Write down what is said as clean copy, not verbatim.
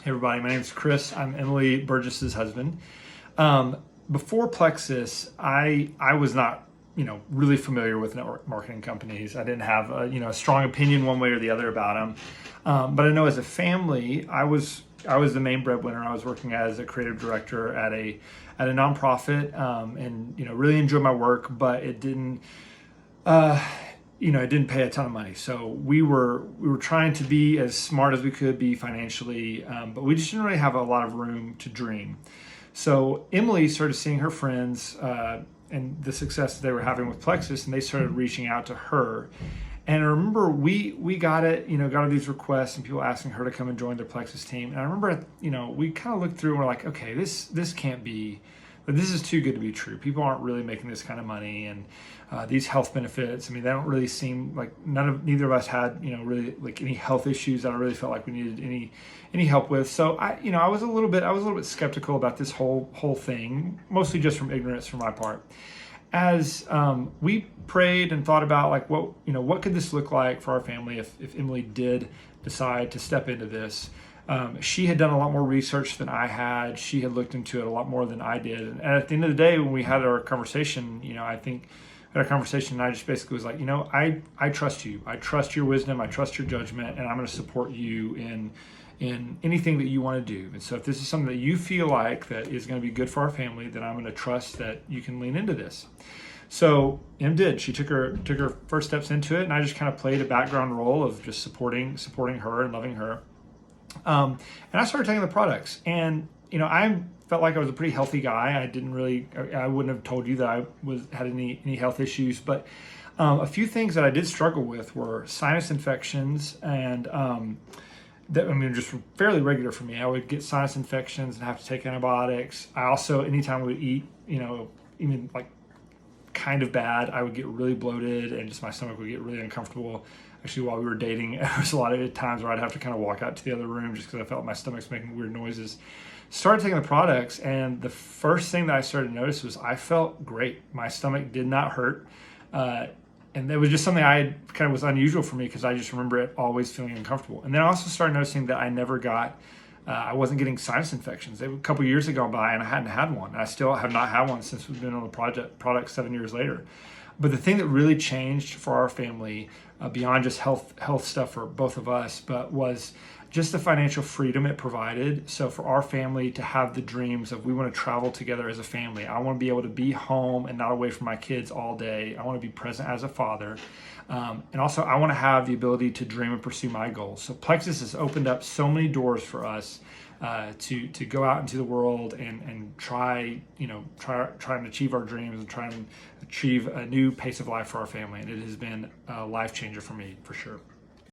Hey everybody, my name is Chris. I'm Emily Burgess's husband. Before Plexus, I was not really familiar with network marketing companies. I didn't have a strong opinion one way or the other about them. But I know as a family, I was the main breadwinner. I was working as a creative director at a nonprofit, and really enjoyed my work, but it didn't. It didn't pay a ton of money. So we were trying to be as smart as we could be financially, but we just didn't really have a lot of room to dream. So Emily started seeing her friends and the success that they were having with Plexus, and they started reaching out to her. And I remember we got it, got all these requests and people asking her to come and join their Plexus team. And I remember, we kind of looked through and we're like, okay, this can't be. But this is too good to be true. People aren't really making this kind of money, and these health benefits. I mean, they don't really seem like neither of us had really like any health issues that I really felt like we needed any help with. So I was a little bit skeptical about this whole thing, mostly just from ignorance from my part. As we prayed and thought about like what could this look like for our family if Emily did decide to step into this. She had done a lot more research than I had. She had looked into it a lot more than I did. And at the end of the day, when we had our conversation, I think at our conversation, I just basically was like, I trust you. I trust your wisdom. I trust your judgment, and I'm going to support you in anything that you want to do. And so if this is something that you feel like that is going to be good for our family, then I'm going to trust that you can lean into this. So Em did. She took her first steps into it, and I just kind of played a background role of just supporting her and loving her. And I started taking the products, and I felt like I was a pretty healthy guy. I wouldn't have told you that I had any health issues, but a few things that I did struggle with were sinus infections, and just fairly regular for me. I would get sinus infections and have to take antibiotics. I also, anytime we would eat, even like kind of bad, I would get really bloated and just my stomach would get really uncomfortable. Actually, while we were dating, there was a lot of times where I'd have to kind of walk out to the other room just because I felt my stomach's making weird noises. Started taking the products, and the first thing that I started to notice was I felt great. My stomach did not hurt. And it was just something I kind of was unusual for me because I just remember it always feeling uncomfortable. And then I also started noticing that I wasn't getting sinus infections. A couple years ago by, and I hadn't had one. And I still have not had one since we've been on the product 7 years later. But the thing that really changed for our family, beyond just health stuff for both of us, but was just the financial freedom it provided. So for our family to have the dreams of we want to travel together as a family. I want to be able to be home and not away from my kids all day. I want to be present as a father. And also I want to have the ability to dream and pursue my goals. So Plexus has opened up so many doors for us to go out into the world and try and achieve our dreams and try and achieve a new pace of life for our family. And it has been a life changer for me, for sure.